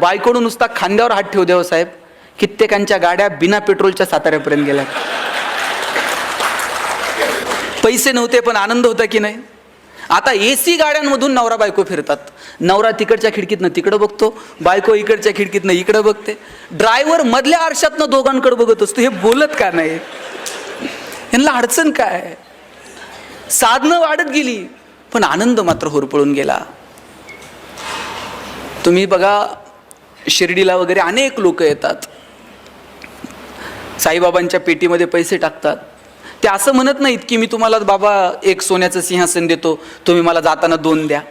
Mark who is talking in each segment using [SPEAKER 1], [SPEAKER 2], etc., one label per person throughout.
[SPEAKER 1] बायकोनं नुसता खांद्यावर हात ठेवू द्यावं साहेब, कित्येकांच्या गाड्या बिना पेट्रोलच्या साताऱ्यापर्यंत गेल्या. पैसे नव्हते पण आनंद होता की नाही. आता AC गाड्यांमधून नवरा बायको फिरतात. नवरा तिकडच्या खिडकीतनं तिकडं बघतो, बायको इकडच्या खिडकीतनं इकडं बघते. ड्रायव्हर मधल्या आरशातनं दोघांकडे बघत असतो. हे बोलत का नाही? यांना अडचण काय? साधनं वाढत गेली पण आनंद मात्र होरपळून गेला. तुम्ही बघा, शिर्डीला वगैरे अनेक लोक येतात, साईबाबांच्या पेटीमध्ये पैसे टाकतात. ते असं म्हणत नाहीत की मी तुम्हाला बाबा एक सोन्याचं सिंहासन देतो, तुम्ही मला जाताना 2 द्या.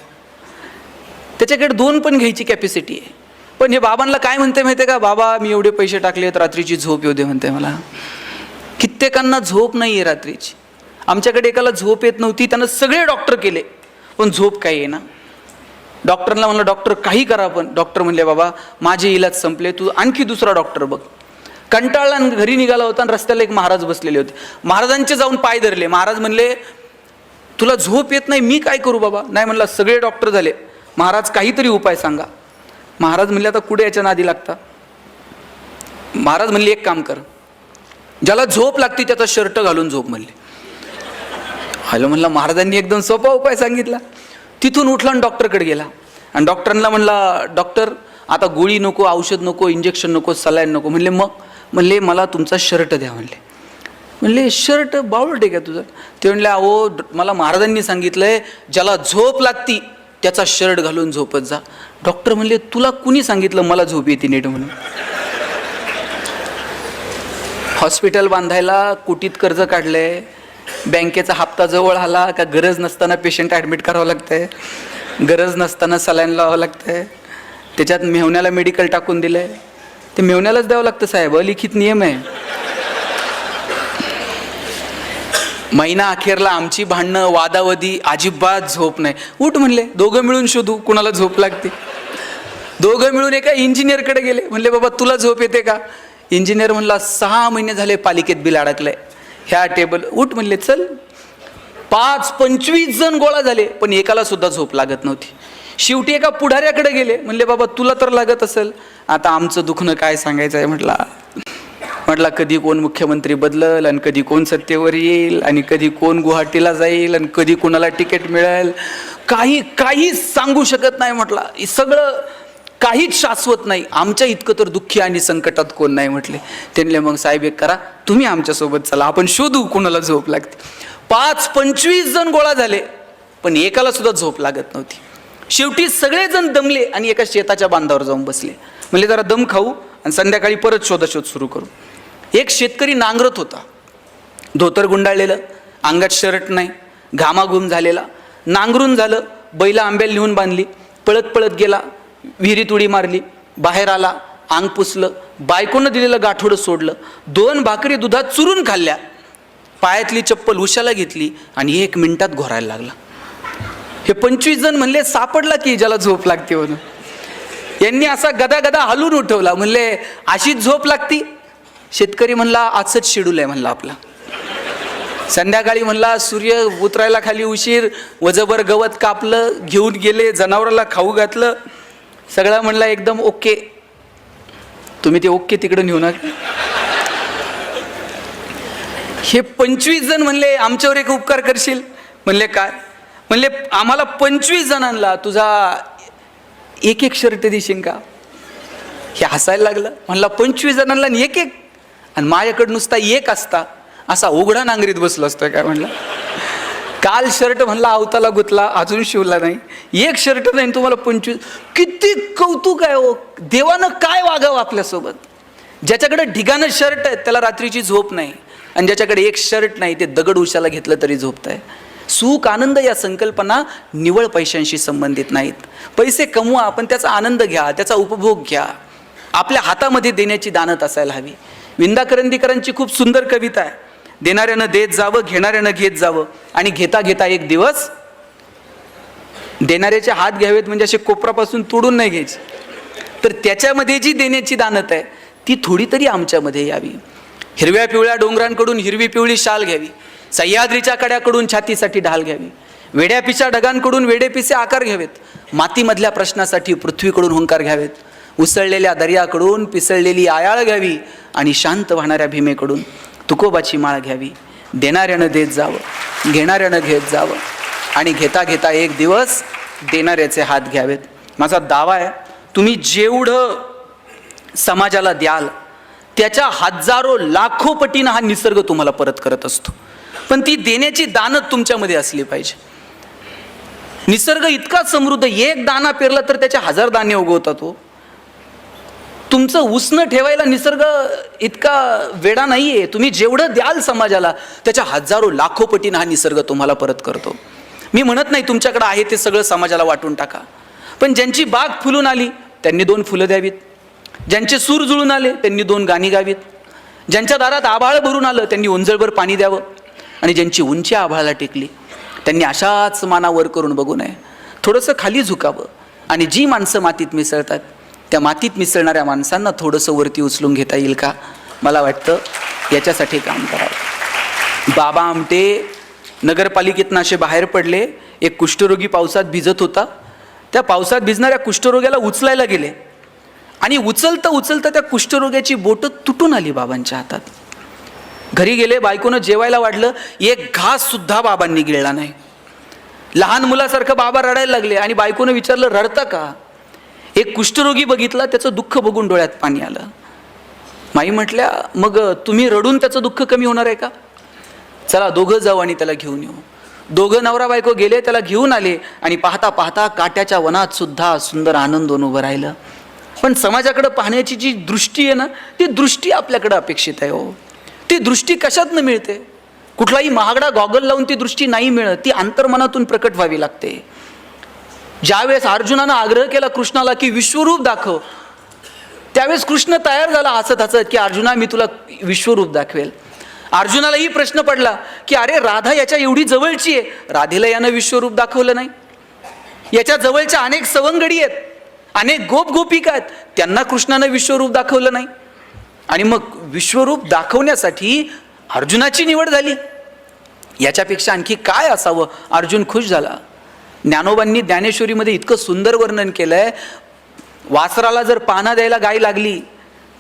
[SPEAKER 1] त्याच्याकडे 2 पण घ्यायची कॅपॅसिटी आहे. पण हे बाबांना काय म्हणते माहिती आहे का? बाबा मी एवढे पैसे टाकलेत, रात्रीची झोप येऊ दे म्हणते मला. कित्येकांना झोप नाही आहे रात्रीची. आमच्याकडे एकाला झोप येत नव्हती, त्यानं सगळे डॉक्टर केले पण झोप काही येईना. डॉक्टरला म्हणलं डॉक्टर काही करा, पण डॉक्टर म्हणले बाबा माझे इलाज संपले, तू आणखी दुसरा डॉक्टर बघ. कंटाळला घरी निघाला होता आणि रस्त्याला एक महाराज बसलेले होते. महाराजांचे जाऊन पाय धरले. महाराज म्हणले तुला झोप येत नाही, मी काय करू बाबा? नाही म्हणला सगळे डॉक्टर झाले, महाराज काहीतरी उपाय सांगा. महाराज म्हणले आता कुठे याच्या नादी लागता? महाराज म्हणले एक काम कर, ज्याला झोप लागते त्याचा शर्ट घालून झोप म्हणले. हॅलो म्हणला, महाराजांनी एकदम सोपा उपाय सांगितला. तिथून उठला आणि डॉक्टरकडे गेला आणि डॉक्टरांना म्हणला डॉक्टर आता गोळी नको, औषध नको, इंजेक्शन नको, सलाईन नको. म्हणले मग? म्हणले मला तुमचा शर्ट द्या म्हणले. म्हणले शर्ट बावळट आहे का तुझं? ते म्हणले अहो मला महाराजांनी सांगितलंय ज्याला झोप लागती त्याचा शर्ट घालून झोपत जा. डॉक्टर म्हणले तुला कुणी सांगितलं मला झोप येते नीट म्हणून? हॉस्पिटल बांधायला कोटीत कर्ज काढलंय, बँकेचा हप्ता जवळ आला का गरज नसताना पेशंट ॲडमिट करावं लागतंय, गरज नसताना सलाईन लावावं लागतंय, त्याच्यात मेहुण्याला मेडिकल टाकून दिलंय. ते मेहुण्यालाच द्यावं लागतं साहेब, अलिखित नियम आहे. महिना अखेरला आमची भांडणं, वादावादी, अजिबात झोप नाही. उठ म्हणले दोघं मिळून शोधू कुणाला झोप लागते. दोघं मिळून एका इंजिनियरकडे गेले. म्हणले बाबा तुला झोप येते का? इंजिनियर म्हणला 6 महिने झाले पालिकेत बिल अडकलंय, ह्या टेबल. उठ म्हणले चल. 25 जण गोळा झाले पण एकाला सुद्धा झोप लागत नव्हती. शेवटी एका पुढाऱ्याकडे गेले. म्हणले बाबा तुला तर लागत असेल, आता आमचं दुखणं काय सांगायचं आहे म्हटला कधी कोण मुख्यमंत्री बदलल आणि कधी कोण सत्तेवर येईल आणि कधी कोण गुवाहाटीला जाईल आणि कधी कोणाला तिकीट मिळेल, काही सांगू शकत नाही म्हटला. सगळं काहीच शाश्वत नाही, आमच्या इतकं तर दुःखी आणि संकटात कोण नाही म्हटले. त्यांनी मग साहेब एक करा, तुम्ही आमच्यासोबत चला, आपण शोधू कोणाला झोप लागते. 25 जण गोळा झाले पण एकाला सुद्धा झोप लागत नव्हती. शेवटी सगळेजण दमले आणि एका शेताच्या बांधावर जाऊन बसले. म्हणजे जरा दम खाऊ आणि संध्याकाळी परत शोधाशोध सुरू करू. एक शेतकरी नांगरत होता, धोतर गुंडाळलेलं, अंगात शर्ट नाही, घामाघूम झालेला. नांगरून झालं, बैला आंब्याला नेऊन बांधली, पळत पळत गेला, विहिरीत उडी मारली, बाहेर आला, अंग पुसलं, बायकोनं दिलेलं गाठोडं सोडलं, 2 भाकरी दुधात चुरून खाल्ल्या, पायातली चप्पल उशाला घेतली आणि 1 मिनिटात घोरायला लागला. हे 25 जण म्हणले सापडला की ज्याला झोप लागते म्हणून. यांनी असा गदा गदा हलून उठवला. म्हणले अशीच झोप लागती? शेतकरी म्हणला आजच शेड्यूल आहे म्हणला आपला. संध्याकाळी म्हणला सूर्य उतरायला खाली उशीर, वजभर गवत कापलं, घेऊन गेले, जनावराला खाऊ घातलं, सगळं म्हणला एकदम ओके. तुम्ही ते ओके तिकडे नेऊ नका. हे 25 जण म्हणले आमच्यावर एक उपकार करशील? म्हणले काय? म्हणले आम्हाला 25 जणांना तुझा एक शर्ट देशील का? हे हसायला लागलं. म्हणला 25 जणांना एक आणि माझ्याकडे नुसता एक असता असा उघडा नांगरीत बसलो असतोय काय? म्हणला काल शर्ट म्हणला अवताला गुतला, अजून शिवला नाही, एक शर्ट नाही तुम्हाला 25. किती कौतुक आहे हो. देवानं काय वागावं आपल्यासोबत? ज्याच्याकडे ढिगानं शर्ट आहे त्याला रात्रीची झोप नाही आणि ज्याच्याकडे एक शर्ट नाही ते दगड उशाला घेतलं तरी झोपतंय. सुख आनंद या संकल्पना निवळ पैशांशी संबंधित नाहीत. पैसे कमवा पण त्याचा आनंद घ्या, त्याचा उपभोग घ्या. आपल्या हातामध्ये देण्याची दानत असायला हवी. विंदा करंदीकरांची खूप सुंदर कविता आहे. देणाऱ्यानं देत जावं, घेणाऱ्यानं घेत जावं आणि घेता घेता एक दिवस देणाऱ्याचे हात घ्यावेत, म्हणजे असे कोपरापासून तोडून नाही घ्यायचे, तर त्याच्यामध्ये जी देण्याची दानत आहे ती थोडी तरी आमच्यामध्ये यावी. हिरव्या पिवळ्या डोंगरांकडून हिरवी पिवळी शाल घ्यावी, सह्याद्रीच्या कड्याकडून छातीसाठी ढाल घ्यावी, वेड्यापिशा ढगांकडून वेडेपिसे आकार घ्यावेत, मातीमधल्या प्रश्नासाठी पृथ्वीकडून हुंकार घ्यावेत, उसळलेल्या दर्याकडून पिसळलेली आयाळ घ्यावी आणि शांत वाहणाऱ्या भीमेकडून तुकोबाची माळ घ्यावी. देणाऱ्यानं देत जावं, घेणाऱ्यानं घेत जावं आणि घेता घेता एक दिवस देणाऱ्याचे हात घ्यावेत. माझा दावा आहे, तुम्ही जेवढं समाजाला द्याल त्याच्या हजारो लाखो पटीनं हा निसर्ग तुम्हाला परत करत असतो. पण ती देण्याची दानत तुमच्यामध्ये असली पाहिजे. निसर्ग इतका समृद्ध, एक दाना पेरला तर त्याचे 1000 दाणे उगवतात. हो, तुमचं उसनं ठेवायला निसर्ग इतका वेडा नाहीये. तुम्ही जेवढं द्याल समाजाला त्याच्या हजारो लाखो पटीनं हा निसर्ग तुम्हाला परत करतो. मी म्हणत नाही तुमच्याकडे आहे ते सगळं समाजाला वाटून टाका, पण ज्यांची बाग फुलून आली त्यांनी 2 फुलं द्यावीत, ज्यांचे सूर जुळून आले त्यांनी 2 गाणी गावीत, ज्यांच्या दारात आभाळ भरून आलं त्यांनी ओंजळभर पाणी द्यावं आणि ज्यांची उंची आभाळाला टेकली त्यांनी अशाच माना वर करून बघू नये, थोडंसं खाली झुकावं. आणि जी माणसं मातीत मिसळतात त्या मातीत मिसळणाऱ्या माणसांना थोडंसं वरती उचलून घेता येईल का? मला वाटतं याच्यासाठी काम करावं. बाबा आमटे नगरपालिकेतनं असे बाहेर पडले. एक कुष्ठरोगी पावसात भिजत होता. त्या पावसात भिजणाऱ्या कुष्ठरोग्याला उचलायला गेले आणि उचलता उचलता त्या कुष्ठरोग्याची बोटं तुटून आली बाबांच्या हातात. घरी गेले, बायकोनं जेवायला वाढलं, एक घास सुद्धा बाबांनी गिळला नाही. लहान मुलासारखं बाबा रडायला लागले आणि बायकोनं विचारलं, रडता का? एक कुष्ठरोगी बघितला, त्याचं दुःख बघून डोळ्यात पाणी आलं. माई म्हटल्या, मग तुम्ही रडून त्याचं दुःख कमी होणार आहे का? चला दोघं जाऊ आणि त्याला घेऊन येऊ. दोघं नवरा बायको गेले, त्याला घेऊन आले आणि पाहता पाहता काट्याच्या वनात सुद्धा सुंदर आनंदोन उभं राहिलं. पण समाजाकडे पाहण्याची जी दृष्टी आहे ना, ती दृष्टी आपल्याकडे अपेक्षित आहे. हो, ती दृष्टी कशातनं मिळते? कुठलाही महागडा गॉगल लावून ती दृष्टी नाही मिळत, ती अंतर्मनातून प्रकट व्हावी लागते. ज्यावेळेस अर्जुनानं आग्रह केला कृष्णाला की विश्वरूप दाखव, त्यावेळेस कृष्ण तयार झाला हसत हसत की अर्जुना मी तुला विश्वरूप दाखवेल. अर्जुनालाही प्रश्न पडला की अरे राधा याच्या एवढी जवळची आहे, राधेला यानं विश्वरूप दाखवलं नाही. याच्या जवळच्या अनेक सवंगडी आहेत, अनेक गोपिका आहेत, त्यांना कृष्णानं विश्वरूप दाखवलं नाही. आणि मग विश्वरूप दाखवण्यासाठी अर्जुनाची निवड झाली. याच्यापेक्षा आणखी काय असावं? अर्जुन खुश झाला. ज्ञानोबांनी ज्ञानेश्वरीमध्ये इतकं सुंदर वर्णन केलंय, वासराला जर पाना द्यायला गाय लागली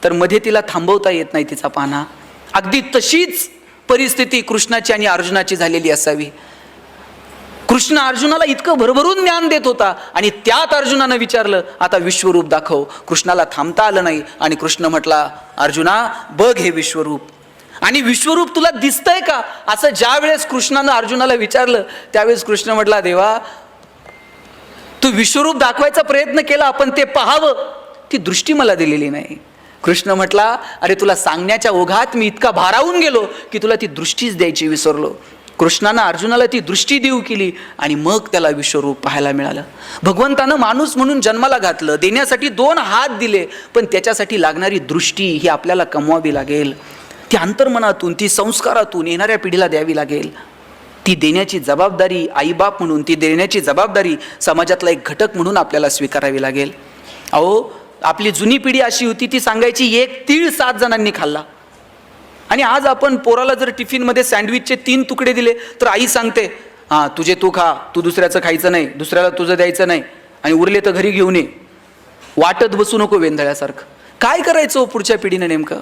[SPEAKER 1] तर मध्ये तिला थांबवता येत नाही तिचा पाना. अगदी तशीच परिस्थिती कृष्णाची आणि अर्जुनाची झालेली असावी. कृष्ण अर्जुनाला इतकं भरभरून ज्ञान देत होता आणि त्यात अर्जुनानं विचारलं आता विश्वरूप दाखव. कृष्णाला थांबता आलं नाही आणि कृष्ण म्हटला, अर्जुना बघ हे विश्वरूप. आणि विश्वरूप तुला दिसतंय का? असं ज्या वेळेस कृष्णानं अर्जुनाला विचारलं त्यावेळेस कृष्ण म्हटला, देवा तू विश्वरूप दाखवायचा प्रयत्न केला, पण ते पाहावं ती दृष्टी मला दिलेली नाही. कृष्ण म्हटला, अरे तुला सांगण्याच्या ओघात मी इतका भारावून गेलो की तुला ती दृष्टीच द्यायची विसरलो. कृष्णानं अर्जुनाला ती दृष्टी देऊ केली आणि मग त्याला विश्वरूप पाहायला मिळालं. भगवंतानं माणूस म्हणून जन्माला घातलं, देण्यासाठी 2 हात दिले, पण त्याच्यासाठी लागणारी दृष्टी ही आपल्याला कमवावी लागेल. ती अंतर्मनातून, ती संस्कारातून येणाऱ्या पिढीला द्यावी लागेल. ती देण्याची जबाबदारी आईबाप म्हणून, ती देण्याची जबाबदारी समाजातला एक घटक म्हणून आपल्याला स्वीकारावी लागेल. अहो आपली जुनी पिढी अशी होती, ती सांगायची 1 तीळ 7 जणांनी खाल्ला. आणि आज आपण पोराला जर टिफिनमध्ये सँडविचचे 3 तुकडे दिले तर आई सांगते, हां तुझे तू खा, तू दुसऱ्याचं खायचं नाही, दुसऱ्याला तुझं द्यायचं नाही, आणि उरले तर घरी घेऊन ये, वाटत बसू नको वेंधळ्यासारखं. काय करायचं पुढच्या पिढीनं नेमकं?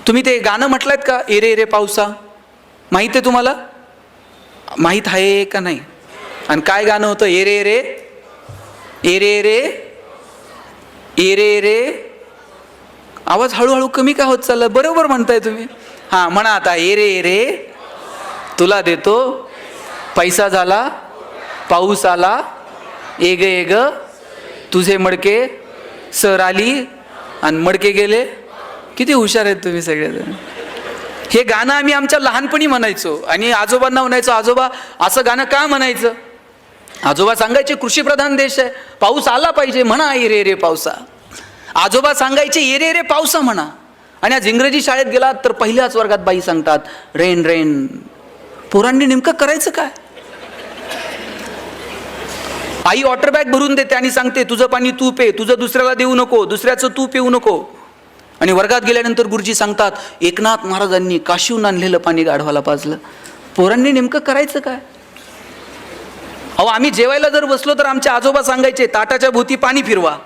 [SPEAKER 1] तुम्ही ते गाणं म्हटलंयत का, एरे एरे पावसा? माहीत आहे तुम्हाला? माहीत आहे का नाही? आणि काय गाणं होतं? Array array array array array array. आवाज हळूहळू कमी का होत चालला? बरोबर म्हणताय तुम्ही. हां म्हणा आता, एरे एरे तुला देतो पैसा झाला पाऊस आला, एग एग तुझे मडके सर आली आणि मडके गेले. किती हुशार आहेत तुम्ही सगळेजण. हे गाणं आम्ही आमच्या लहानपणी म्हणायचो आणि आजोबांना म्हणायचो, आजोबा असं गाणं का म्हणायचं? आजोबा सांगायचे कृषीप्रधान देश आहे, पाऊस आला पाहिजे, म्हणा एरे एरे पावसा. आजोबा सांगायचे एरे एरे पावसा म्हणा. आणि आज इंग्रजी शाळेत गेलात तर पहिल्याच वर्गात बाई सांगतात रेन रेन. पोरांनी नेमकं करायचं काय? आई वॉटर बॅग भरून देते आणि सांगते तुझं पाणी तू पे, तुझं दुसऱ्याला देऊ नको, दुसऱ्याचं तू पिऊ नको. आणि वर्गात गेल्यानंतर गुरुजी सांगतात एकनाथ महाराजांनी काशीहून आणलेलं पाणी गाढवाला पाजलं. पोरांनी नेमकं करायचं काय? अहो आम्ही जेवायला जर बसलो तर आमचे आजोबा सांगायचे ताटाच्या भोवती पाणी फिरवा.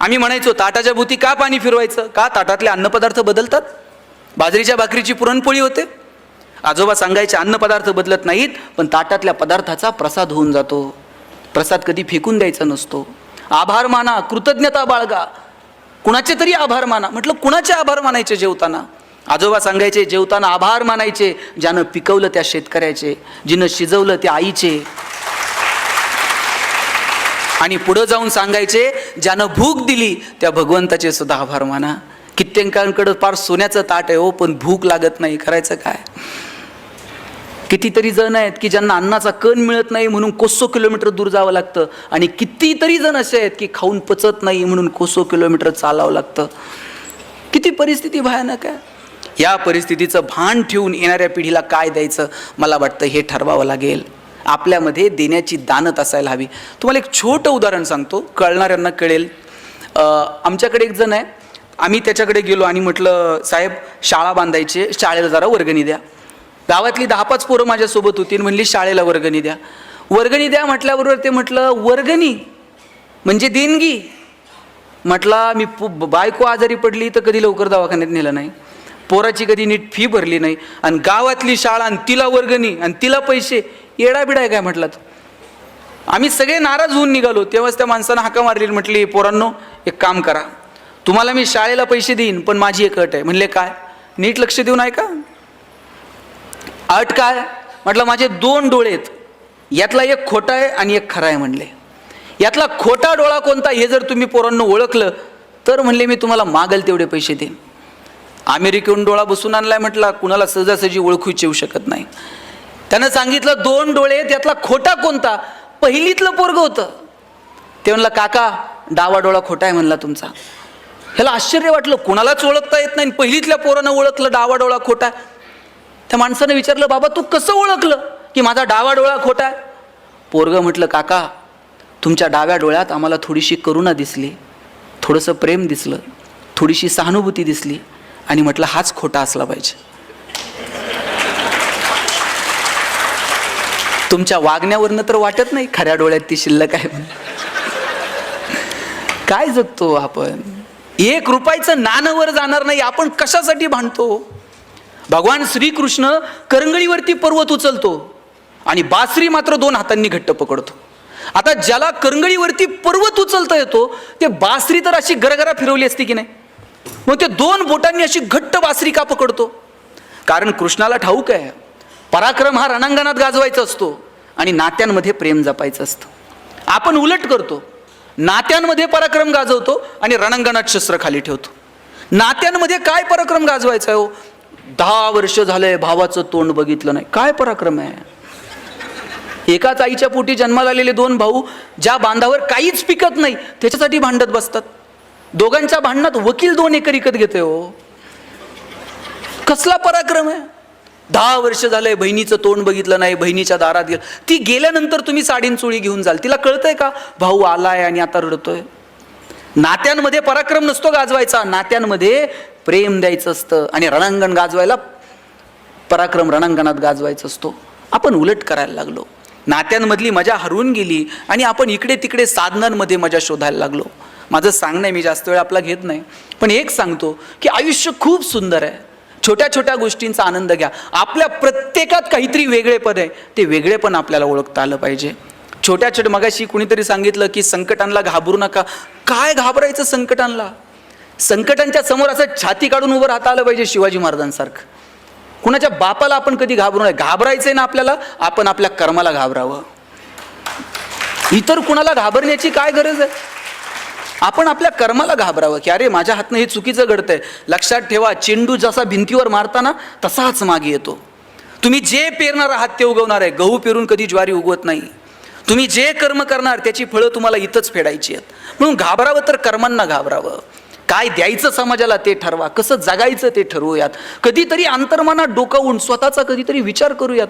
[SPEAKER 1] आम्ही म्हणायचो ताटाच्या भोवती का पाणी फिरवायचं, का ताटातले अन्नपदार्थ बदलतात, बाजरीच्या भाकरीची पुरणपोळी होते. आजोबा सांगायचे अन्नपदार्थ बदलत नाहीत, पण ताटातल्या पदार्थाचा प्रसाद होऊन जातो. प्रसाद कधी फेकून द्यायचा नसतो. आभार माना, कृतज्ञता बाळगा, कुणाचे तरी आभार माना. म्हटलं कुणाचे आभार मानायचे जेवताना? आजोबा सांगायचे जेवताना आभार मानायचे ज्यानं पिकवलं त्या शेतकऱ्याचे, जिनं शिजवलं त्या आईचे. आणि पुढं जाऊन सांगायचे ज्यानं भूक दिली त्या भगवंताचे सुद्धा आभार माना. कित्येकांकडं फार सोन्याचं ताट आहे हो, पण भूक लागत नाही, करायचं काय? कितीतरी जण आहेत की ज्यांना अन्नाचा कण मिळत नाही म्हणून कोसो किलोमीटर दूर जावं लागतं, आणि कितीतरी जण असे आहेत की खाऊन पचत नाही म्हणून कोसो किलोमीटर चालावं लागतं. किती परिस्थिती भयानक आहे. या परिस्थितीचं भान ठेवून येणाऱ्या पिढीला काय द्यायचं मला वाटतं हे ठरवावं लागेल. आपल्यामध्ये देण्याची दानत असायला हवी. तुम्हाला एक छोटं उदाहरण सांगतो, कळणाऱ्यांना कळेल. आमच्याकडे एक जण आहे, आम्ही त्याच्याकडे गेलो आणि म्हटलं साहेब शाळा बांधायची, शाळेला जरा वर्गणी द्या. गावातली 10-5 पोरं माझ्यासोबत होती, म्हणली शाळेला वर्गणी द्या. वर्गणी द्या म्हटल्याबरोबर ते म्हटलं वर्गणी म्हणजे देणगी. म्हटला मी बायको आजारी पडली तर कधी लवकर दवाखान्यात नेलं नाही, पोराची कधी नीट फी भरली नाही, आणि गावातली शाळा आणि तिला वर्गणी आणि तिला पैसे, येडाबिडा आहे काय म्हटलं. आम्ही सगळे नाराज होऊन निघालो. तेव्हाच त्या माणसानं हाका मारली, म्हटली पोरांनो एक काम करा, तुम्हाला मी शाळेला पैसे देईन पण माझी एक अट आहे. म्हणले काय? नीट लक्ष देऊन ऐका. अट काय? म्हटलं माझे 2 डोळे आहेत, यातला एक खोटा आहे आणि एक खरा आहे. म्हणले यातला खोटा डोळा कोणता हे जर तुम्ही पोरांनो ओळखलं तर म्हणले मी तुम्हाला मागेल तेवढे पैसे देईन. अमेरिकेहून डोळा बसून आणलाय म्हटला, कुणाला सहजासहजी ओळखूच येऊ शकत नाही. त्यानं सांगितलं 2 डोळे, त्यातला खोटा कोणता? पहिलीतलं पोरगं होतं. ते म्हणलं काका डावा डोळा खोटा आहे म्हणला तुमचा. ह्याला आश्चर्य वाटलं, कुणालाच ओळखता येत नाही, पहिलीतल्या पोरानं ओळखलं डावा डोळा खोटा. त्या माणसानं विचारलं बाबा तू कसं ओळखलं की माझा डावा डोळा खोटा आहे? पोरगं म्हटलं काका तुमच्या डाव्या डोळ्यात आम्हाला थोडीशी करुणा दिसली, थोडंसं प्रेम दिसलं, थोडीशी सहानुभूती दिसली, आणि म्हटलं हाच खोटा असला पाहिजे. तुमच्या वागण्यावरनं तर वाटत नाही खऱ्या डोळ्यात ती शिल्लक आहे म्हणून. काय जगतो आपण? 1 रुपयाचं नाणं वर जाणार नाही, आपण कशासाठी भांडतो? भगवान श्रीकृष्ण करंगळीवरती पर्वत उचलतो आणि बासरी मात्र 2 हातांनी घट्ट पकडतो. आता ज्याला करंगळीवरती पर्वत उचलता येतो ते बासरी तर अशी गरगरा फिरवली असती की नाही, मग ते 2 बोटांनी अशी घट्ट बासरी का पकडतो? कारण कृष्णाला ठाऊक आहे पराक्रम हा रणांगणात गाजवायचा असतो आणि नात्यांमध्ये प्रेम जपायचं असतं. आपण उलट करतो, नात्यांमध्ये पराक्रम गाजवतो आणि रणांगणात शस्त्र खाली ठेवतो. नात्यांमध्ये काय पराक्रम गाजवायचा आहे हो? 10 वर्ष झालंय भावाचं तोंड बघितलं नाही, काय पराक्रम आहे? एकाच आईच्या पोटी जन्माला आलेले 2 भाऊ ज्या बांधावर काहीच पिकत नाही त्याच्यासाठी भांडत बसतात. दोघांच्या भांडणात वकील 2 एकर विकत घेतोय हो. कसला पराक्रम आहे? 10 वर्ष झालंय बहिणीचं तोंड बघितलं नाही, बहिणीच्या दारात गेलं, ती गेल्यानंतर तुम्ही साडीन चोळी घेऊन जाल, तिला कळतंय का भाऊ आलाय आणि आता रडतोय? नात्यांमध्ये पराक्रम नसतो गाजवायचा, नात्यांमध्ये प्रेम द्यायचं असतं, आणि रणांगण गाजवायला पराक्रम रणांगणात गाजवायचा असतो. आपण उलट करायला लागलो, नात्यांमधली मजा हरवून गेली आणि आपण इकडे तिकडे साधनांमध्ये मजा शोधायला लागलो. माझं सांगणं मी जास्त वेळ आपला घेत नाही, पण एक सांगतो की आयुष्य खूप सुंदर आहे. छोट्या छोट्या गोष्टींचा आनंद घ्या. आपल्या प्रत्येकात काहीतरी वेगळेपण आहे, ते वेगळेपण आपल्याला ओळखता आलं पाहिजे. छोट्या छोट्या मगाशी कुणीतरी सांगितलं की संकटांना घाबरू नका. काय घाबरायचं संकटांना? संकटांच्या समोर असं छाती काढून उभं राहता आलं पाहिजे शिवाजी महाराजांसारखं. कुणाच्या बापाला आपण कधी घाबरू नये. घाबरायचंय ना आपल्याला, आपण आपल्या कर्माला घाबरावं. इतर कुणाला घाबरण्याची काय गरज आहे? आपण आपल्या कर्माला घाबरावं की अरे माझ्या हातनं हे चुकीचं घडतंय. लक्षात ठेवा, चेंडू जसा भिंतीवर मारताना तसाच मागे येतो. तुम्ही जे पेरणार आहात ते उगवणार आहे. गहू पेरून कधी ज्वारी उगवत नाही. तुम्ही जे कर्म करणार त्याची फळं तुम्हाला इथंच फेडायची आहेत. म्हणून घाबरावं तर कर्मांना घाबरावं. काय द्यायचं समाजाला ते ठरवा, कसं जगायचं ते ठरवूयात. कधीतरी अंतर्मनात डोकावून स्वतःचा कधीतरी विचार करूया.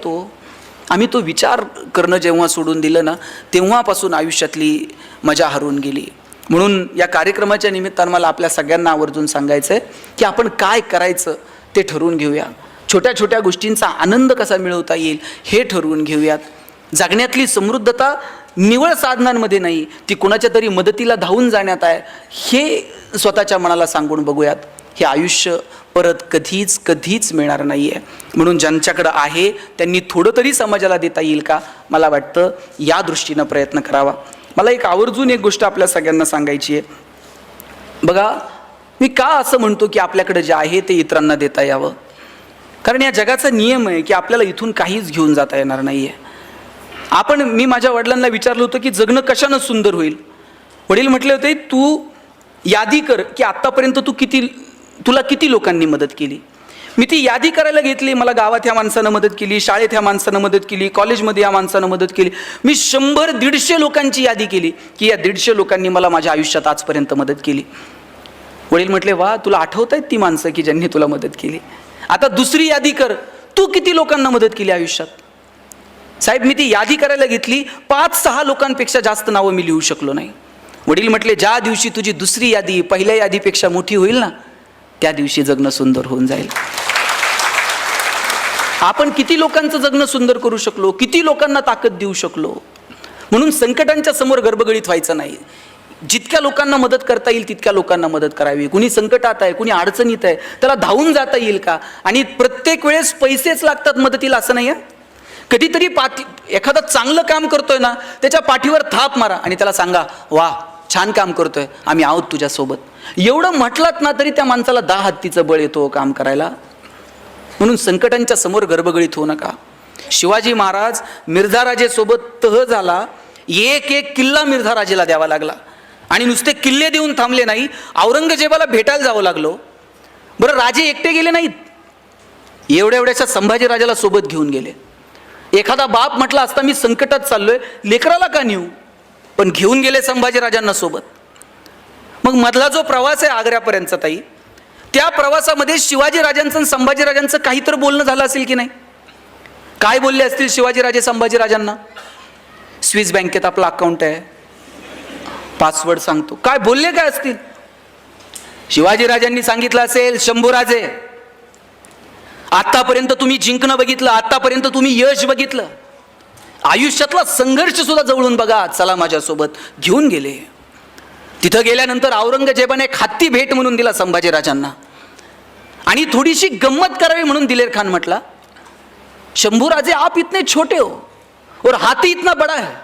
[SPEAKER 1] आम्ही तो विचार करणं जेव्हा सोडून दिलं ना, तेव्हापासून आयुष्यातली मजा हरवून गेली. म्हणून या कार्यक्रमाच्या निमित्तानं मला आपल्या सगळ्यांना आवर्जून सांगायचं आहे की आपण काय करायचं ते ठरवून घेऊया. छोट्या छोट्या गोष्टींचा आनंद कसा मिळवता येईल हे ठरवून घेऊयात. जगण्यातली समृद्धता निवळ साधनांमध्ये नाही, ती कुणाच्या तरी मदतीला धावून जाण्यात आहे, हे स्वतःच्या मनाला सांगून बघूयात. हे आयुष्य परत कधीच मिळणार नाही आहे. म्हणून ज्यांच्याकडं आहे त्यांनी थोडं तरी समाजाला देता येईल का, मला वाटतं या दृष्टीनं प्रयत्न करावा. मला एक आवर्जून एक गोष्ट आपल्या सगळ्यांना सांगायची आहे. बघा, मी का असं म्हणतो की आपल्याकडे जे आहे ते इतरांना देता यावं? कारण या जगाचा नियम आहे की आपल्याला इथून काहीच घेऊन जाता येणार नाही आहे. मी माझ्या वडिलांना विचारलं होतं की जगणं कशानं सुंदर होईल. वडील म्हटले होते, तू यादी कर की आत्तापर्यंत तुला किती लोकांनी मदत केली. मी ती यादी करायला घेतली. मला गावात ह्या माणसानं मदत केली, शाळेत ह्या माणसानं मदत केली, कॉलेजमध्ये या माणसानं मदत केली. मी 100-150 लोकांची यादी केली की या 150 लोकांनी मला माझ्या आयुष्यात आजपर्यंत मदत केली. वडील म्हटले, वा, तुला आठवत आहेत ती माणसं की ज्यांनी तुला मदत केली. आता दुसरी यादी कर, तू किती लोकांना मदत केली आयुष्यात. साहेब, मी ती यादी करायला घेतली, 5-6 लोकांपेक्षा जास्त नावं मी लिहू शकलो नाही. वडील म्हटले, ज्या दिवशी तुझी दुसरी यादी पहिल्या यादीपेक्षा मोठी होईल ना, त्या दिवशी जगणं सुंदर होऊन जाईल. आपण किती लोकांचं जगणं सुंदर करू शकलो, किती लोकांना ताकद देऊ शकलो. म्हणून संकटांच्या समोर गडबडीत व्हायचं नाही. जितक्या लोकांना मदत करता येईल तितक्या लोकांना मदत करावी. कुणी संकटात आहे, कुणी अडचणीत आहे, त्याला धावून जाता येईल का. आणि प्रत्येक वेळेस पैसेच लागतात मदतीला असं नाही आहे. कधीतरी एखादा चांगलं काम करतोय ना, त्याच्या पाठीवर थाप मारा आणि त्याला सांगा, वा, छान काम करतोय, आम्ही आहोत तुझ्यासोबत. एवढं म्हटलात ना तरी त्या माणसाला 10 हत्तीचं बळ येतो काम करायला. म्हणून संकटांच्या समोर गडबडीत होऊ नका. शिवाजी महाराज मिर्झा राजेसोबत तह झाला, एक किल्ला मिर्झा राजेला द्यावा लागला. आणि नुसते किल्ले देऊन थांबले नाही, औरंगजेबाला भेटायला जावं लागलो. बरं, राजे एकटे गेले नाहीत, एवढ्याशा संभाजी राजाला सोबत घेऊन गेले. एखादा बाप म्हटला असता, मी संकटात चाललोय, लेकराला का नेऊ, पण घेऊन गेले संभाजी राजांना सोबत. मग मधला जो प्रवास आहे आग्र्यापर्यंतचा ताई, त्या प्रवासामध्ये शिवाजी राजांचं आणि संभाजी राजांचं काहीतरी बोलणं झालं असेल की नाही. काय बोलले असतील शिवाजी राजे संभाजी राजांना? स्विस बँकेत आपलं अकाउंट आहे, पासवर्ड सांगतो. काय बोलले काय असतील? शिवाजी राजांनी सांगितलं असेल, शंभूराजे, आतापर्यंत तुम्ही जिंकणं बघितलं, आतापर्यंत तुम्ही यश बघितलं, आयुष्यातला संघर्ष सुद्धा जवळून बघा, चला माझ्यासोबत. घेऊन गेले. तिथं गेल्यानंतर औरंगजेबाने एक हत्ती भेट म्हणून दिला संभाजी राजांना. आणि थोडीशी गंमत करावी म्हणून दिलेर खान म्हटला, शंभूराजे, आप इतने छोटे हो और हाथी इतना बड़ा है,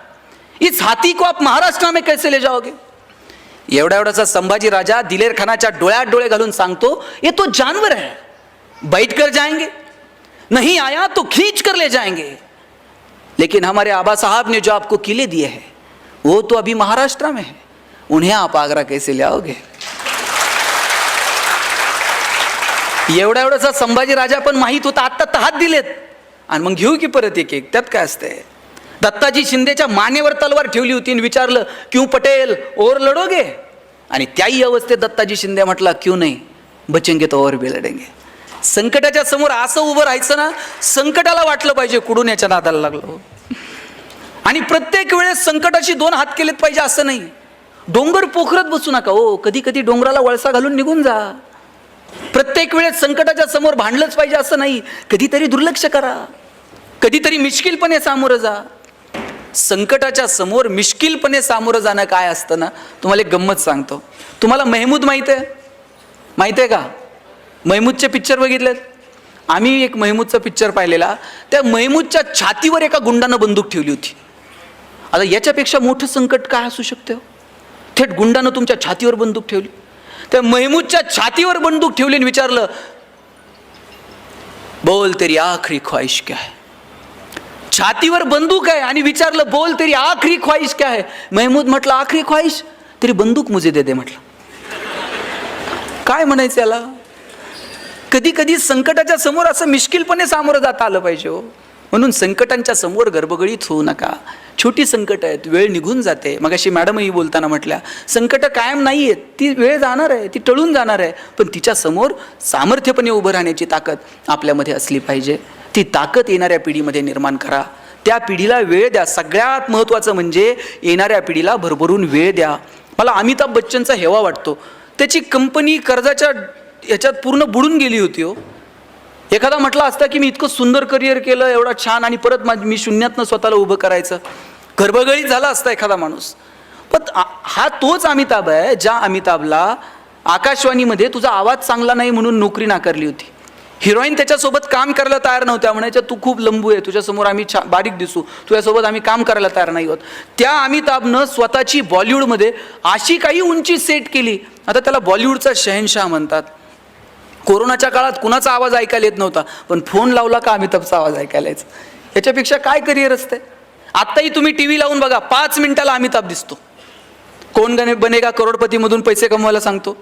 [SPEAKER 1] इस हाथी को आप महाराष्ट्र में कैसे ले जाओगे. एवढासा संभाजी राजा दिलेर खानाच्या डोळ्यात डोळे घालून सांगतो, ये तो जानवर है, बैठ कर जाएंगे, नहीं आया तो खींच कर ले जाएंगे, लेकिन हमारे आबा साहब ने जो आपको किले दिए हैं वो तो अभी महाराष्ट्र में है, उन्हें आप आगरा कैसे ले आओगे. एवढासा संभाजी राजा पण माहित होता, आता हात दिलेत आणि मग घेऊ की परत एक एक, त्यात काय असतंय. दत्ताजी शिंदेच्या मानेवर तलवार ठेवली होती आणि विचारलं, क्यों पटेल, और लढोगे. आणि त्याही अवस्थेत दत्ताजी शिंदे म्हटला, क्यों नाही, बचेंगे तो और भी लढेंगे. संकटाच्या समोर असं उभं राहायचं ना, संकटाला वाटलं पाहिजे कुठून याच्या नादाला लागलो. आणि प्रत्येक वेळेस संकटाशी 2 हात केलेत पाहिजे असं नाही. डोंगर पोखरत बसू नका हो, कधी कधी डोंगराला वळसा घालून निघून जा. प्रत्येक वेळेस संकटाच्या समोर भांडलंच पाहिजे असं नाही. कधीतरी दुर्लक्ष करा, कधीतरी मिश्किलपणे सामोरं जा. संकटाच्या समोर मिश्किलपणे सामोरं जाणं काय असतं ना, तुम्हाला एक गंमत सांगतो. तुम्हाला महमूद माहित आहे का? महमूदचे पिक्चर बघितलेत? आम्ही एक महमूदचा पिक्चर पाहिलेला. त्या महमूदच्या छातीवर एका गुंडानं बंदूक ठेवली होती. आता याच्यापेक्षा मोठं संकट काय असू शकतं? थेट गुंडानं तुमच्या छातीवर बंदूक ठेवली. त्या महमूदच्या छातीवर बंदूक ठेवली आणि विचारलं, बोल तेरी आखरी ख्वाहिश क्या है. छातीवर बंदूक आहे आणि विचारलं, बोल तेरी आखरी ख्वाहिश क्या है. महमूद म्हटलं, आखरी ख्वाहिश तेरी बंदूक मुझे दे दे. म्हटलं, काय म्हणायचं याला. कधी कधी संकटाच्या समोर असं मिश्किलपणे सामोरं जाता आलं पाहिजे हो. म्हणून संकटांच्या समोर गडबडीत होऊ नका. छोटी संकट आहेत, वेळ निघून जाते. मगाशी मॅडमही बोलताना म्हटल्या, संकट कायम नाही आहेत, ती वेळ जाणार आहे, ती टळून जाणार आहे, पण तिच्या समोर सामर्थ्यपणे उभं राहण्याची ताकद आपल्यामध्ये असली पाहिजे. ती ताकद येणाऱ्या पिढीमध्ये निर्माण करा. त्या पिढीला वेळ द्या. सगळ्यात महत्त्वाचं म्हणजे येणाऱ्या पिढीला भरभरून वेळ द्या. मला अमिताभ बच्चनचा हेवा वाटतो. त्याची कंपनी कर्जाच्या ह्याच्यात पूर्ण बुडून गेली होती हो. एखादा म्हटला असता की मी इतकं सुंदर करिअर केलं, एवढा छान, आणि परत मी शून्यातनं स्वतःला उभं करायचं. गर्भगळीत झाला असता एखादा माणूस. पण हा तोच अमिताभ आहे ज्या अमिताभला आकाशवाणीमध्ये तुझा आवाज चांगला नाही म्हणून नोकरी नाकारली होती. हिरोईन त्याच्यासोबत काम करायला तयार नव्हत्या, म्हणायच्या तू खूप लंबू आहे, तुझ्यासमोर आम्ही बारीक दिसू, तुझ्यासोबत आम्ही काम करायला तयार नाही होत. त्या अमिताभनं स्वतःची बॉलिवूडमध्ये अशी काही उंची सेट केली, आता त्याला बॉलिवूडचा शहनशाह म्हणतात. कोरोनाच्या काळात कुणाचा आवाज ऐकायला येत नव्हता, पण फोन लावला का अमिताभचा आवाज ऐकायला यायचा. याच्यापेक्षा काय करिअर असते. आत्ताही तुम्ही टी व्ही लावून बघा, 5 मिनिटाला अमिताभ दिसतो. कोण बनेगा करोडपतीमधून पैसे कमवायला सांगतो,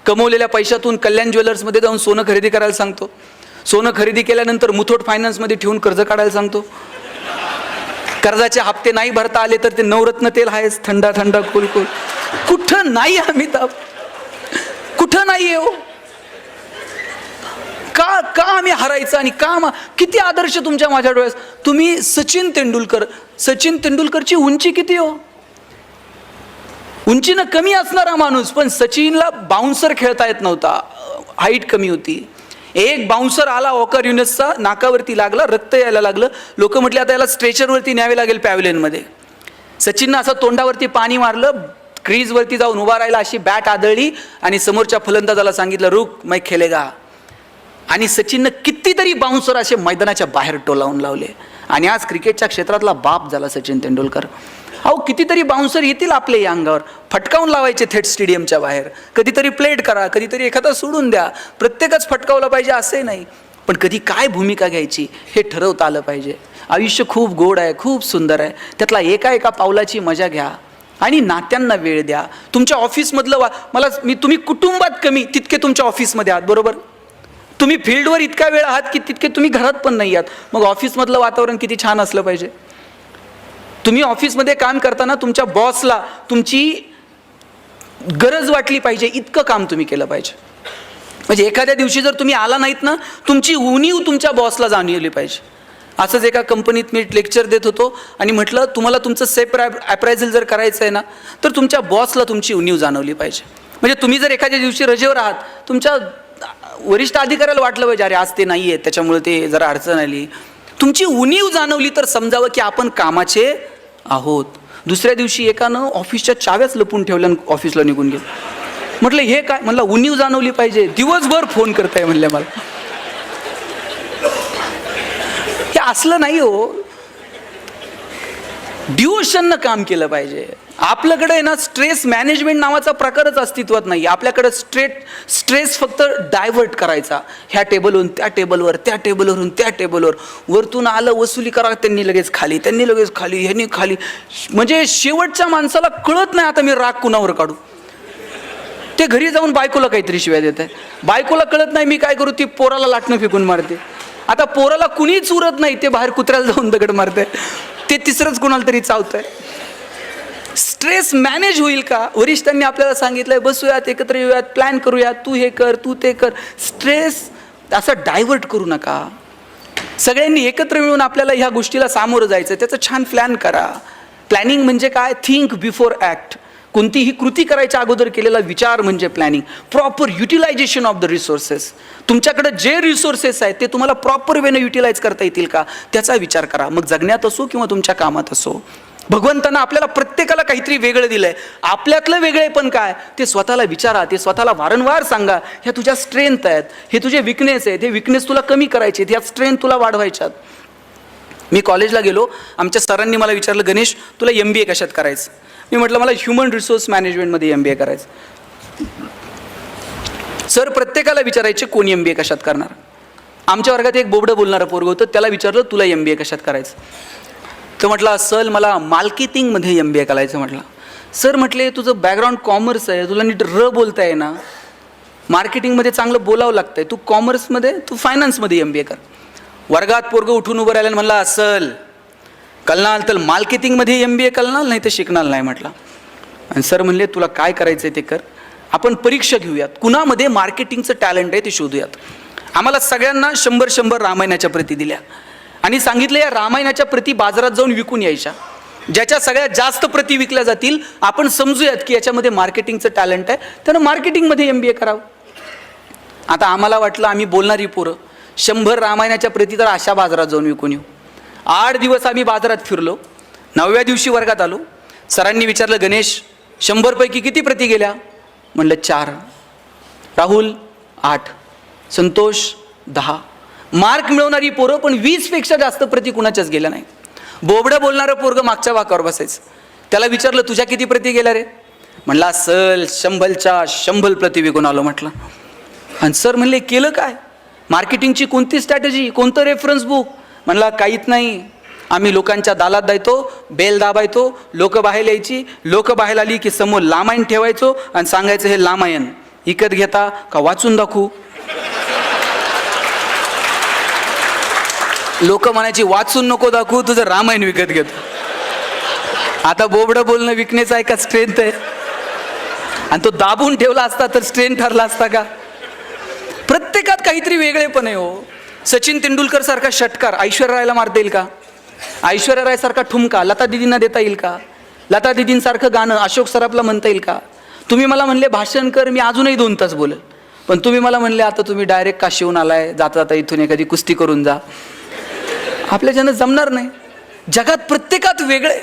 [SPEAKER 1] कमवलेल्या पैशातून कल्याण ज्वेलर्समध्ये जाऊन सोनं खरेदी करायला सांगतो, सोनं खरेदी केल्यानंतर मुथूट फायनान्समध्ये ठेवून कर्ज काढायला सांगतो, कर्जाचे हप्ते नाही भरता आले तर ते नवरत्न तेल आहेच, थंडा थंडा कुल कुल. कुठं नाही अमिताभ, कुठं नाही हो. का का आम्ही हरायचं आणि का किती आदर्श तुमच्या माझ्या डोळ्यात. तुम्ही सचिन तेंडुलकरची उंची किती हो. उंचीनं कमी असणारा माणूस, पण सचिनला बाउन्सर खेळता येत नव्हता, हाईट कमी होती. एक बाउन्सर आला वॉकर युनिसचा, नाकावरती लागला, रक्त यायला लागलं. लोक म्हटले आता याला स्ट्रेचरवरती न्यावे लागेल पॅव्हलियनमध्ये. सचिननं असं तोंडावरती पाणी मारलं, क्रीजवरती जाऊन उभा राहिला, अशी बॅट आदळली आणि समोरच्या फलंदाजाला सांगितलं रुक मै खेलेगा. आणि सचिननं कितीतरी बाउन्सर असे मैदानाच्या बाहेर टोलावून लावले आणि आज क्रिकेटच्या क्षेत्रातला बाप झाला सचिन तेंडुलकर. अहो कितीतरी बाउन्सर येतील आपल्या या अंगावर, फटकावून लावायचे थेट स्टेडियमच्या बाहेर. कधीतरी प्लेट करा, कधीतरी एखादा सोडून द्या, प्रत्येकच फटकावलं पाहिजे असे नाही, पण कधी काय भूमिका घ्यायची हे ठरवता आलं पाहिजे. आयुष्य खूप गोड आहे, खूप सुंदर आहे, त्यातला एका पावलाची मजा घ्या आणि नात्यांना वेळ द्या. तुमच्या ऑफिसमधलं तुम्ही कुटुंबात कमी तितके तुमच्या ऑफिसमध्ये आहात, बरोबर. तुम्ही फील्डवर इतका वेळ आहात की तितके तुम्ही घरात पण नाही आहात. मग ऑफिसमधलं वातावरण किती छान असलं पाहिजे. तुम्ही ऑफिसमध्ये काम करताना तुमच्या बॉसला तुमची गरज वाटली पाहिजे इतकं काम तुम्ही केलं पाहिजे. म्हणजे एखाद्या दिवशी जर तुम्ही आला नाहीत ना, तुमची उणीव तुमच्या बॉसला जाणवली पाहिजे. असंच एका कंपनीत मी लेक्चर देत होतो आणि म्हटलं तुम्हाला तुमचं सेल्फ अप्रायझल जर करायचं आहे ना, तर तुमच्या बॉसला तुमची उणीव जाणवली पाहिजे. म्हणजे तुम्ही जर एखाद्या दिवशी रजेवर आहात, तुमच्या वरिष्ठ अधिकाऱ्याला वाटलं पाहिजे अरे आज ते नाही आहे त्याच्यामुळे ते जरा अडचण आली. तुमची उणीव जाणवली तर समजावं की आपण कामाचे आहोत. दुसऱ्या दिवशी एकानं ऑफिसच्या चाव्याच लपून ठेवल्या, ऑफिसला निघून गेलं. म्हटलं हे काय, म्हणलं उणीव जाणवली पाहिजे, दिवसभर फोन करताय म्हणले मला. हे असलं नाही हो, डिवोशननं काम केलं पाहिजे. आपल्याकडे आहे ना स्ट्रेस मॅनेजमेंट नावाचा प्रकारच अस्तित्वात नाही. आपल्याकडे स्ट्रेस फक्त डायव्हर्ट करायचा, ह्या टेबलवरून त्या टेबलवर, त्या टेबलवरून त्या टेबलवर, वरतून आलं वसुली करा, त्यांनी लगेच खाली, ह्यांनी खाली. म्हणजे शेवटच्या माणसाला कळत नाही आता मी राग कुणावर काढू. ते घरी जाऊन बायकोला काहीतरी शिव्या देत आहे, बायकोला कळत नाही मी काय करू, ती पोराला लाटणं फेकून मारते. आता पोराला कुणीच उरत नाही, ते बाहेर कुत्र्याला जाऊन दगड मारते, ते तिसरंच कुणाला तरी चावतंय. स्ट्रेस मॅनेज होईल का. वरिष्ठांनी आपल्याला सांगितलंय बसूयात, एकत्र येऊयात, प्लॅन करूयात, तू हे कर, तू ते कर. स्ट्रेस असं डायव्हर्ट करू नका. सगळ्यांनी एकत्र मिळून आपल्याला ह्या गोष्टीला सामोरं जायचं, त्याचं छान प्लॅन करा. प्लॅनिंग म्हणजे काय, थिंक बिफोर ॲक्ट. कोणतीही कृती करायच्या अगोदर केलेला विचार म्हणजे planning. Proper utilisation of the resources. तुमच्याकडे जे रिसोर्सेस आहेत ते तुम्हाला प्रॉपर वेनं युटिलाइज करता येतील का त्याचा विचार करा. मग जगण्यात असो किंवा तुमच्या कामात असो. भगवंतानं आपल्याला प्रत्येकाला काहीतरी वेगळं दिलंय. आपल्यातलं वेगळे पण काय ते स्वतःला विचारा, ते स्वतःला वारंवार सांगा. ह्या तुझ्या स्ट्रेंथ आहेत, हे तुझे विकनेस आहेत, हे विकनेस तुला कमी करायचे, ह्या स्ट्रेंथ तुला वाढवायच्यात. मी कॉलेजला गेलो, आमच्या सरांनी मला विचारलं गणेश तुला MBA कशात करायचं. मी म्हटलं मला ह्युमन रिसोर्स मॅनेजमेंटमध्ये MBA करायचं. सर प्रत्येकाला विचारायचे कोण MBA कशात करणार. आमच्या वर्गात एक बोबडं बोलणारं पोरगं होतं, त्याला विचारलं तुला MBA कशात करायचं. तर म्हटलं सर मला मार्केटिंगमध्ये MBA करायचं. म्हटलं सर म्हटले तुझं बॅकग्राऊंड कॉमर्स आहे, तुला नीट बोलता आहे ना, मार्केटिंगमध्ये चांगलं बोलावं लागतंय, तू कॉमर्समध्ये तू फायनान्समध्ये MBA कर. वर्गात पोरगं उठून उभं राहिलं म्हणला असल कळणार तर मार्केटिंगमध्ये MBA कळणार, नाही तर शिकणार नाही. म्हटलं आणि सर म्हणले तुला काय करायचं आहे ते कर, आपण परीक्षा घेऊयात, कुणामध्ये मार्केटिंगचं टॅलेंट आहे ते शोधूयात. आम्हाला सगळ्यांना 100 रामायणाच्या प्रती दिल्या आणि सांगितलं या रामायणाच्या प्रती बाजारात जाऊन विकून यायच्या. ज्याच्या सगळ्यात जास्त प्रती विकल्या जातील आपण समजूयात की याच्यामध्ये मार्केटिंगचं टॅलेंट आहे, त्यानं मार्केटिंगमध्ये MBA करावं. आता आम्हाला वाटलं आम्ही बोलणारी पोरं 100 रामायणाच्या प्रती तर अशा बाजारात जाऊन विकून येऊ. 8 दिवस आम्ही बाजारात फिरलो 9व्या दिवशी वर्गात आलो. सरांनी विचारलं, गणेश 100 पैकी किती प्रती गेल्या? म्हणलं 4. राहुल 8, संतोष 10. मार्क मिळवणारी पोरं पण 20 पेक्षा जास्त प्रती कुणाच्याच गेल्या नाही. बोबडं बोलणारं पोरगं मागच्या वाकावर बसायचं. त्याला विचारलं, तुझ्या किती प्रती गेल्या रे? म्हणला, सल 100च्या 100 प्रती विकून आलो म्हटलं. आणि सर म्हणले, केलं काय? मार्केटिंगची कोणती स्ट्रॅटेजी, कोणतं रेफरन्स बुक? म्हणला, काहीच नाही. आम्ही लोकांच्या दालात जायचो, बेल दाबायचो, लोक बाहेर यायची, लोक बाहेर आली की समोर लामायण ठेवायचो आणि सांगायचं, हे लामायण विकत घेता का वाचून दाखवू? लोक म्हणायची, वाचून नको दाखवू, तुझं रामायण विकत घेतो. आता बोबडं बोलणं विकण्याचं आहे का स्ट्रेंथ आहे? आणि तो दाबून ठेवला असता तर स्ट्रेंथ ठरला असता का? प्रत्येकात काहीतरी वेगळेपण आहे हो. सचिन तेंडुलकर सारखा षटकार ऐश्वर्या रायला मारता येईल का? ऐश्वर्या राय सारखा ठुमका लता दिदींना देता येईल का? लता दिदींसारखं गाणं अशोक सराफला म्हणता येईल का? तुम्ही मला म्हणले भाषण कर, मी अजूनही 2 तास बोलेल. पण तुम्ही मला म्हणले, आता तुम्ही डायरेक्ट काशीहून आलाय, जाता जाता इथून एखादी कुस्ती करून जा. आपल्याच्यानं जमणार नाही. जगात प्रत्येकात वेगळे.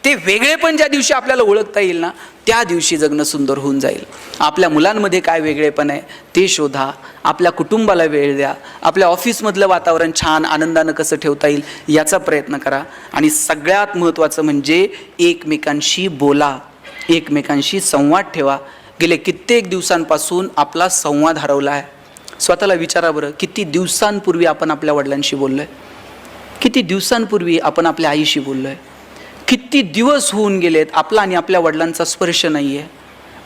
[SPEAKER 1] ते वेगळेपण ज्या दिवशी आपल्याला ओळखता येईल ना, त्या दिवशी जगणं सुंदर होऊन जाईल. आपल्या मुलांमध्ये काय वेगळेपण आहे ते शोधा. आपल्या कुटुंबाला वेळ द्या. आपल्या ऑफिसमधलं वातावरण छान आनंदानं कसं ठेवता येईल याचा प्रयत्न करा. आणि सगळ्यात महत्त्वाचं म्हणजे एकमेकांशी बोला, एकमेकांशी संवाद ठेवा. गेले कित्येक दिवसांपासून आपला संवाद हरवला आहे. स्वतःला विचारा बरं, किती दिवसांपूर्वी आपण आपल्या वडिलांशी बोललो आहे? किती दिवसांपूर्वी आपण आपल्या आईशी बोललो आहे? किती दिवस होऊन गेलेत आपला आणि आपल्या वडिलांचा स्पर्श नाही आहे,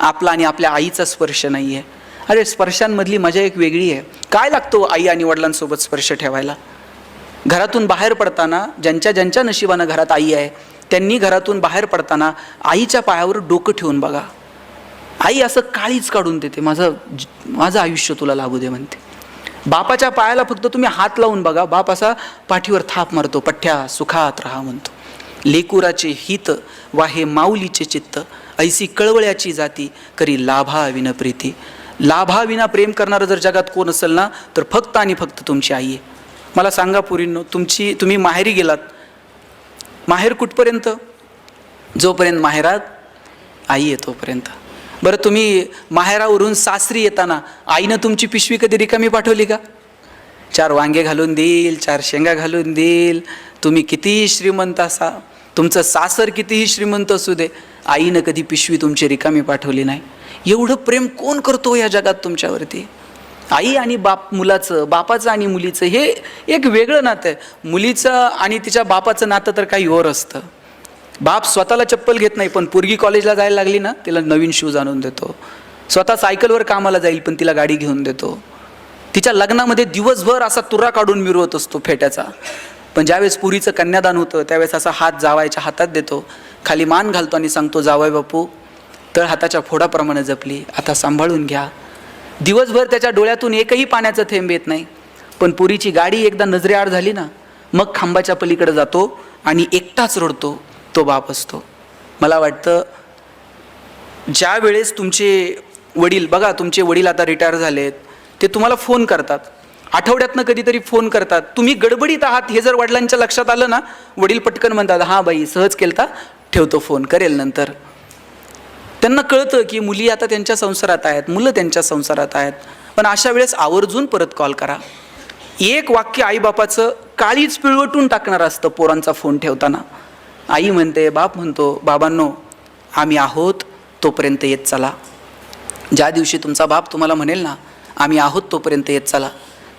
[SPEAKER 1] आपला आणि आपल्या आईचा स्पर्श नाही आहे. अरे स्पर्शांमधली मजा एक वेगळी आहे. काय लागतो आई आणि वडिलांसोबत स्पर्श ठेवायला? घरातून बाहेर पडताना ज्यांच्या ज्यांच्या नशिबानं घरात आई आहे त्यांनी घरातून बाहेर पडताना आईच्या पायावर डोकं ठेवून बघा. आई असं काळीच काढून देते, माझं आयुष्य तुला लाभू दे म्हणते. बापाच्या पायाला फक्त तुम्ही हात लावून बघा, बाप असा पाठीवर थाप मारतो, पठ्ठ्या सुखात राहा म्हणतो. लेकुराचे हित वाहे माऊलीचे चित्त, ऐसी कळवळ्याची जाती करी लाभा विन प्रीती. लाभा विना प्रेम करणारं जर जगात कोण असेल ना, तर फक्त आणि फक्त तुमची आई आहे. मला सांगा पोरींनो, तुम्ही माहेरी गेलात, माहेर कुठपर्यंत? जोपर्यंत माहेरात आई आहे तोपर्यंत. बरं, तुम्ही माहेरावरून सासरी येताना आईनं तुमची पिशवी कधी रिकामी पाठवली का? 4 वांगे घालून देईल, 4 शेंगा घालून देईल. तुम्ही कितीही श्रीमंत असा, तुमचं सासर कितीही श्रीमंत असू दे, आईनं कधी पिशवी तुमची रिकामी पाठवली नाही. एवढं प्रेम कोण करतो या जगात तुमच्यावरती? आई आणि बाप मुलाचं, बापाचं आणि मुलीचं हे एक वेगळं नातं आहे. मुलीचं आणि तिच्या बापाचं नातं तर काही और असतं. बाप स्वतःला चप्पल घेत नाही, पण पोरगी कॉलेजला जायला लागली ना, तिला नवीन शूज आणून देतो. स्वतः सायकलवर कामाला जाईल, पण तिला गाडी घेऊन देतो. तिच्या लग्नामध्ये दिवसभर असा तुरा काढून मिरवत असतो फेट्याचा. पण ज्यावेळेस पुरीचं कन्यादान होतं त्यावेळेस असा हात जावायच्या हातात देतो, खाली मान घालतो आणि सांगतो, जावाय बापू तळ हाताच्या फोडाप्रमाणे जपली, आता सांभाळून घ्या. दिवसभर त्याच्या डोळ्यातून एकही पाण्याचं थेंब येत नाही. पण पुरीची गाडी एकदा नजरेआड झाली ना, मग खांबाच्या पलीकडे जातो आणि एकटाच रडतो. तो बाप असतो. मला वाटतं ज्या वेळेस तुमचे वडील, बघा तुमचे वडील आता रिटायर झालेत, ते तुम्हाला फोन करतात, आठवड्यातनं कधीतरी फोन करतात. तुम्ही गडबडीत आहात हे जर वडिलांच्या लक्षात आलं ना, वडील पटकन म्हणतात, हां बाई सहज केलता, ठेवतो फोन, करेल नंतर. त्यांना कळतं की मुली आता त्यांच्या संसारात आहेत, मुलं त्यांच्या संसारात आहेत. पण अशा वेळेस आवर्जून परत कॉल करा. एक वाक्य आईबापाचं काळीच पिळवटून टाकणार असतं पोरांचा फोन ठेवताना. आई म्हणते, बाप म्हणतो, बाबांनो आम्ही आहोत तोपर्यंत येत चला. ज्या दिवशी तुमचा बाप तुम्हाला म्हणेल ना, आम्ही आहोत तोपर्यंत येत चला,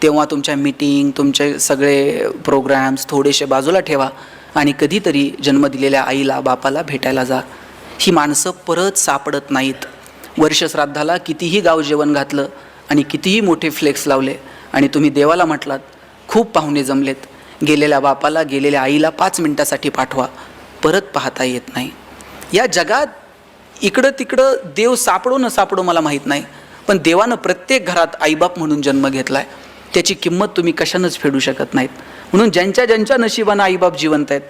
[SPEAKER 1] तेव्हा तुमच्या मीटिंग, तुमचे सगळे प्रोग्रॅम्स थोडेसे बाजूला ठेवा आणि कधीतरी जन्म दिलेल्या आईला बापाला भेटायला जा. ही माणसं परत सापडत नाहीत. वर्षश्राद्धाला कितीही गाव जेवण घातलं आणि कितीही मोठे फ्लेक्स लावले आणि तुम्ही देवाला म्हटलात, खूप पाहुणे जमलेत, गेलेल्या बापाला, गेलेल्या आईला 5 मिनिटासाठी पाठवा, परत पाहता येत नाही. या जगात इकडं तिकडं देव सापडो न सापडो मला माहीत नाही, पण देवानं प्रत्येक घरात आईबाप म्हणून जन्म घेतला आहे. त्याची किंमत तुम्ही कशानंच फेडू शकत नाहीत. म्हणून ज्यांच्या ज्यांच्या नशिबानं आईबाप जिवंत आहेत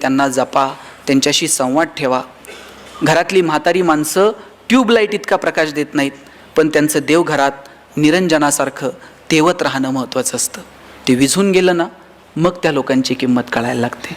[SPEAKER 1] त्यांना जपा, त्यांच्याशी संवाद ठेवा. घरातली म्हातारी माणसं ट्यूबलाईट इतका प्रकाश देत नाहीत, पण त्यांचं देव घरात निरंजनासारखं तेवत राहणं महत्त्वाचं असतं. ते विझून गेलं ना, मग त्या लोकांची किंमत कळायला लागते.